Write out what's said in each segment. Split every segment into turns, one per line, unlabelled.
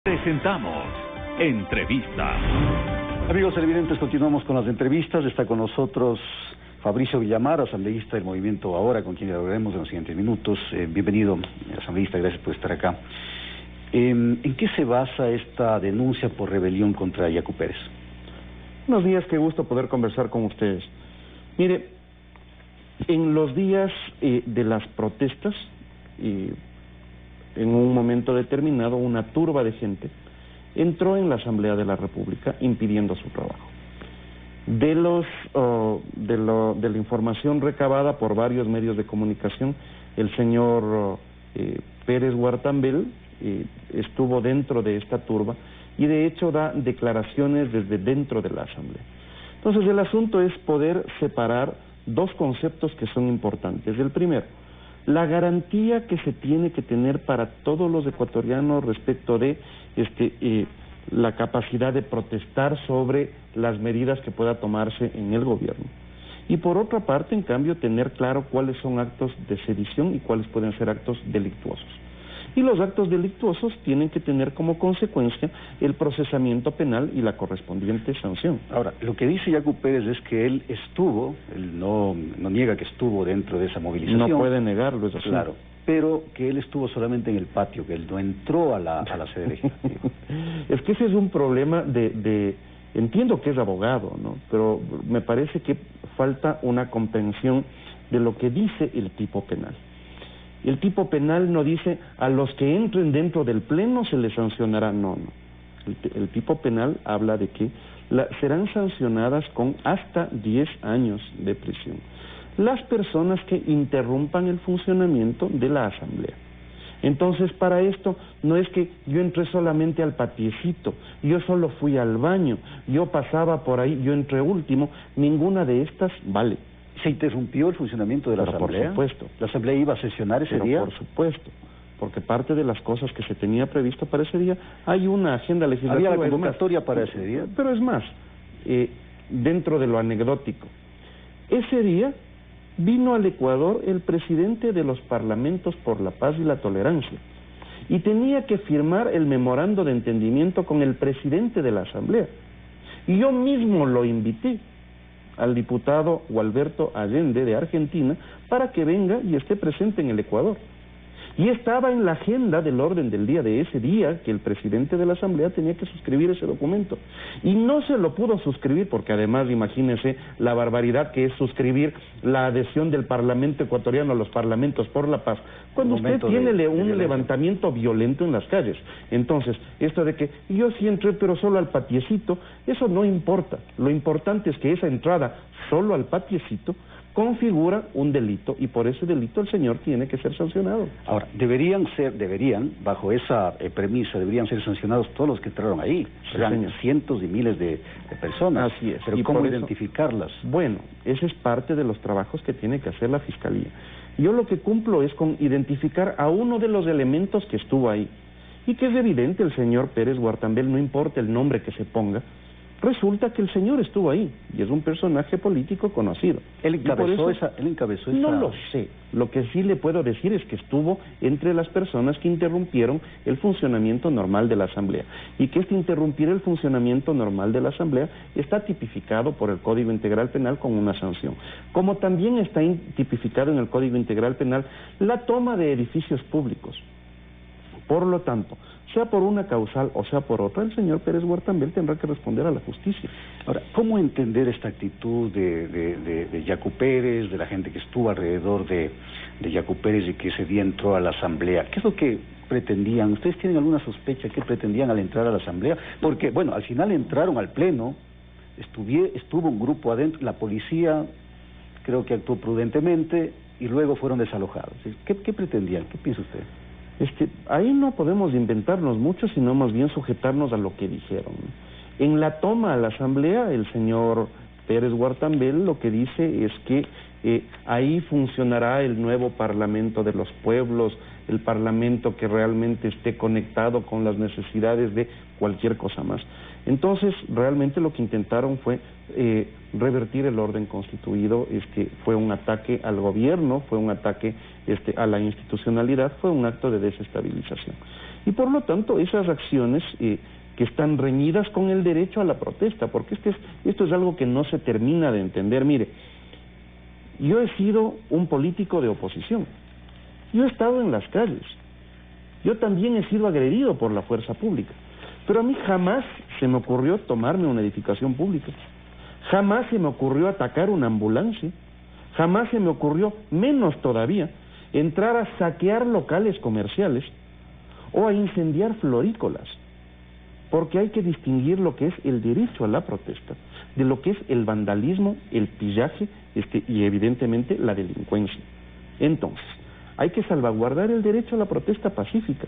Presentamos Entrevista.
Amigos televidentes, continuamos con las entrevistas. Está con nosotros Fabricio Villamar, asambleísta del Movimiento Ahora, con quien hablaremos en los siguientes minutos. Bienvenido, asambleísta, gracias por estar acá. ¿En qué se basa esta denuncia por rebelión contra Yacu Pérez?
Buenos días, qué gusto poder conversar con ustedes. Mire, en los días de las protestas, en un momento determinado, una turba de gente entró en la Asamblea de la República impidiendo su trabajo. De la información recabada por varios medios de comunicación, el señor Pérez Guartambel estuvo dentro de esta turba y de hecho da declaraciones desde dentro de la Asamblea. Entonces el asunto es poder separar dos conceptos que son importantes. El primero, la garantía que se tiene que tener para todos los ecuatorianos respecto de la capacidad de protestar sobre las medidas que pueda tomarse en el gobierno. Y por otra parte, en cambio, tener claro cuáles son actos de sedición y cuáles pueden ser actos delictuosos. Y los actos delictuosos tienen que tener como consecuencia el procesamiento penal y la correspondiente sanción.
Ahora, lo que dice Yacu Pérez es que él no niega que estuvo dentro de esa movilización.
No puede negarlo, es así.
Claro, pero que él estuvo solamente en el patio, que él no entró a la sede legislativa.
Es que ese es un problema entiendo que es abogado, ¿no? Pero me parece que falta una comprensión de lo que dice el tipo penal. El tipo penal no dice a los que entren dentro del pleno se les sancionará, no. El tipo penal habla de que serán sancionadas con hasta 10 años de prisión las personas que interrumpan el funcionamiento de la Asamblea. Entonces, para esto, no es que yo entré solamente al patiecito, yo solo fui al baño, yo pasaba por ahí, yo entré último, ninguna de estas vale.
¿Se interrumpió el funcionamiento de la Asamblea?
Por supuesto.
¿La Asamblea iba a sesionar ese día?
Por supuesto, porque parte de las cosas que se tenía previsto para ese día, hay una agenda legislativa.
¿Había la convocatoria para ese día?
Pero es más, dentro de lo anecdótico, ese día vino al Ecuador el presidente de los Parlamentos por la Paz y la Tolerancia, y tenía que firmar el memorando de entendimiento con el presidente de la Asamblea. Y yo mismo lo invité al diputado Gualberto Allende de Argentina para que venga y esté presente en el Ecuador. Y estaba en la agenda del orden del día de ese día que el presidente de la Asamblea tenía que suscribir ese documento. Y no se lo pudo suscribir porque además, imagínense la barbaridad que es suscribir la adhesión del Parlamento ecuatoriano a los parlamentos por la paz, cuando usted tiene un levantamiento violento en las calles. Entonces, esto de que yo sí entré pero solo al patiecito, eso no importa. Lo importante es que esa entrada solo al patiecito configura un delito y por ese delito el señor tiene que ser sancionado.
Ahora, bajo esa premisa, deberían ser sancionados todos los que entraron ahí. Serán cientos y miles de personas.
Así es.
Pero ¿cómo identificarlas?
Bueno, ese es parte de los trabajos que tiene que hacer la Fiscalía. Yo lo que cumplo es con identificar a uno de los elementos que estuvo ahí. Y que es evidente, el señor Pérez Guartambel, no importa el nombre que se ponga, resulta que el señor estuvo ahí y es un personaje político conocido.
¿Él encabezó esa?
No lo sé. Lo que sí le puedo decir es que estuvo entre las personas que interrumpieron el funcionamiento normal de la Asamblea y que interrumpir el funcionamiento normal de la Asamblea está tipificado por el Código Integral Penal con una sanción. Como también está tipificado en el Código Integral Penal la toma de edificios públicos. Por lo tanto, sea por una causal o sea por otra, el señor Pérez Guartambel tendrá que responder a la justicia.
Ahora, ¿cómo entender esta actitud de Yacu Pérez, de la gente que estuvo alrededor de Yacu Pérez y que ese día entró a la Asamblea? ¿Qué es lo que pretendían? ¿Ustedes tienen alguna sospecha qué pretendían al entrar a la Asamblea? Porque, bueno, al final entraron al Pleno, estuvo un grupo adentro, la policía creo que actuó prudentemente y luego fueron desalojados. ¿Qué pretendían? ¿Qué piensa usted?
Ahí no podemos inventarnos mucho, sino más bien sujetarnos a lo que dijeron. En la toma a la Asamblea, el señor Pérez Guartambel lo que dice es que ahí funcionará el nuevo Parlamento de los pueblos, el Parlamento que realmente esté conectado con las necesidades de cualquier cosa más. Entonces, realmente lo que intentaron fue revertir el orden constituido. Fue un ataque al gobierno, fue un ataque a la institucionalidad, fue un acto de desestabilización. Y por lo tanto, esas acciones que están reñidas con el derecho a la protesta, porque esto es algo que no se termina de entender. Mire, yo he sido un político de oposición, yo he estado en las calles, yo también he sido agredido por la fuerza pública, pero a mí jamás se me ocurrió tomarme una edificación pública, jamás se me ocurrió atacar una ambulancia, jamás se me ocurrió, menos todavía, entrar a saquear locales comerciales o a incendiar florícolas, porque hay que distinguir lo que es el derecho a la protesta de lo que es el vandalismo, el pillaje y evidentemente la delincuencia. Entonces, hay que salvaguardar el derecho a la protesta pacífica,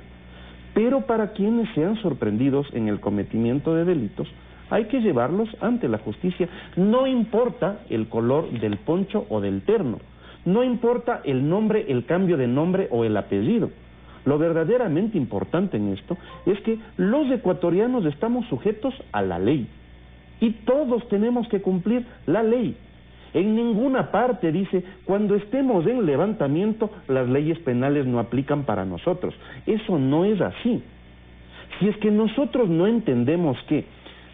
pero para quienes sean sorprendidos en el cometimiento de delitos, hay que llevarlos ante la justicia. No importa el color del poncho o del terno, no importa el nombre, el cambio de nombre o el apellido. Lo verdaderamente importante en esto es que los ecuatorianos estamos sujetos a la ley y todos tenemos que cumplir la ley. En ninguna parte dice, cuando estemos en levantamiento, las leyes penales no aplican para nosotros. Eso no es así. Si es que nosotros no entendemos que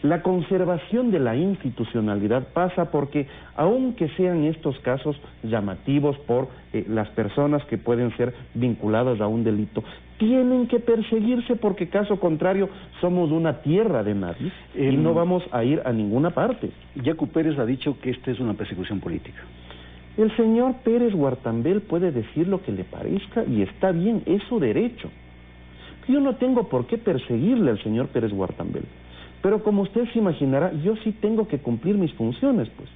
la conservación de la institucionalidad pasa porque, aunque sean estos casos llamativos por las personas que pueden ser vinculadas a un delito, tienen que perseguirse porque caso contrario somos una tierra de nadie y no vamos a ir a ninguna parte.
Yacu Pérez ha dicho que esta es una persecución política.
El señor Pérez Guartambel puede decir lo que le parezca y está bien, es su derecho. Yo no tengo por qué perseguirle al señor Pérez Guartambel. Pero como usted se imaginará, yo sí tengo que cumplir mis funciones, pues.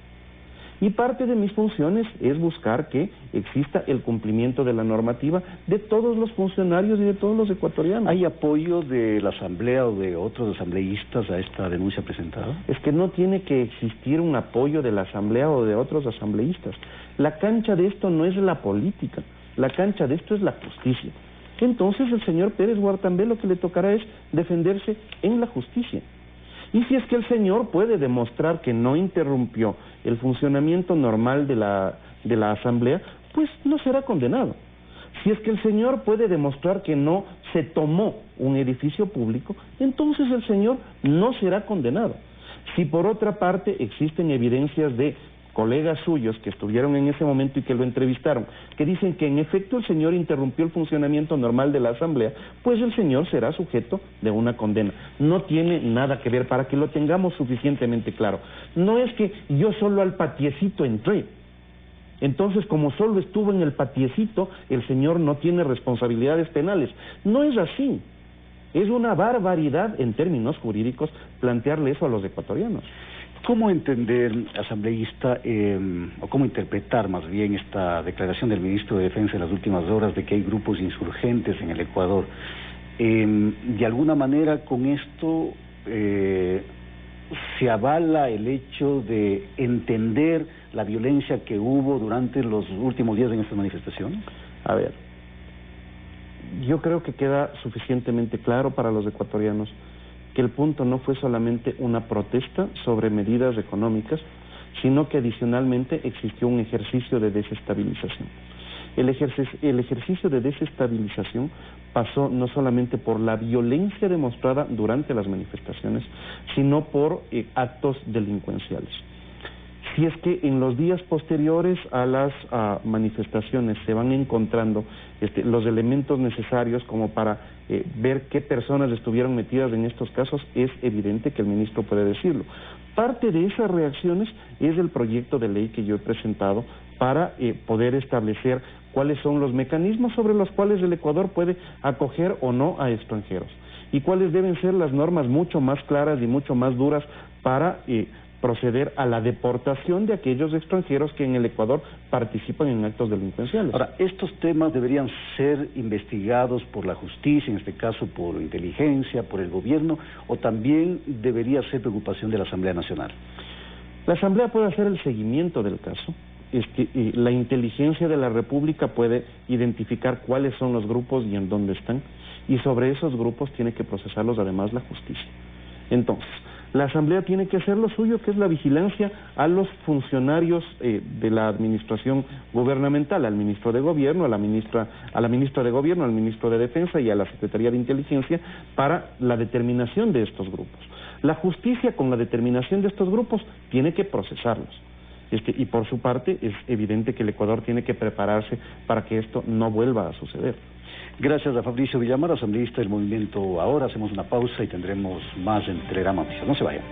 Y parte de mis funciones es buscar que exista el cumplimiento de la normativa de todos los funcionarios y de todos los ecuatorianos.
¿Hay apoyo de la Asamblea o de otros asambleístas a esta denuncia presentada?
Es que no tiene que existir un apoyo de la Asamblea o de otros asambleístas. La cancha de esto no es la política, la cancha de esto es la justicia. Entonces el señor Pérez Guartambel lo que le tocará es defenderse en la justicia. Y si es que el señor puede demostrar que no interrumpió el funcionamiento normal de la Asamblea, pues no será condenado. Si es que el señor puede demostrar que no se tomó un edificio público, entonces el señor no será condenado. Si por otra parte existen evidencias de colegas suyos que estuvieron en ese momento y que lo entrevistaron, que dicen que en efecto el señor interrumpió el funcionamiento normal de la Asamblea, pues el señor será sujeto de una condena. No tiene nada que ver, para que lo tengamos suficientemente claro. No es que yo solo al patiecito entré, entonces como solo estuvo en el patiecito, el señor no tiene responsabilidades penales. No es así. Es una barbaridad en términos jurídicos plantearle eso a los ecuatorianos.
¿Cómo entender, asambleísta, o cómo interpretar más bien esta declaración del ministro de Defensa en las últimas horas de que hay grupos insurgentes en el Ecuador? De alguna manera con esto se avala el hecho de entender la violencia que hubo durante los últimos días en estas manifestaciones.
A ver, yo creo que queda suficientemente claro para los ecuatorianos que el punto no fue solamente una protesta sobre medidas económicas, sino que adicionalmente existió un ejercicio de desestabilización. El ejercicio de desestabilización pasó no solamente por la violencia demostrada durante las manifestaciones, sino por actos delincuenciales. Si es que en los días posteriores a las manifestaciones se van encontrando los elementos necesarios como para ver qué personas estuvieron metidas en estos casos, es evidente que el ministro puede decirlo. Parte de esas reacciones es el proyecto de ley que yo he presentado para poder establecer cuáles son los mecanismos sobre los cuales el Ecuador puede acoger o no a extranjeros y cuáles deben ser las normas mucho más claras y mucho más duras para proceder a la deportación de aquellos extranjeros que en el Ecuador participan en actos delincuenciales.
Ahora, estos temas deberían ser investigados por la justicia, en este caso por inteligencia, por el gobierno, o también debería ser preocupación de la Asamblea Nacional.
La Asamblea puede hacer el seguimiento del caso. La inteligencia de la República puede identificar cuáles son los grupos y en dónde están, y sobre esos grupos tiene que procesarlos además la justicia. Entonces, La Asamblea tiene que hacer lo suyo, que es la vigilancia a los funcionarios de la administración gubernamental, al ministro de Gobierno, a la ministra de Gobierno, al ministro de Defensa y a la Secretaría de Inteligencia para la determinación de estos grupos. La justicia, con la determinación de estos grupos, tiene que procesarlos. Y por su parte es evidente que el Ecuador tiene que prepararse para que esto no vuelva a suceder.
Gracias a Fabricio Villamar, asambleísta del Movimiento Ahora. Hacemos una pausa y tendremos más en Telegrama. No se vayan.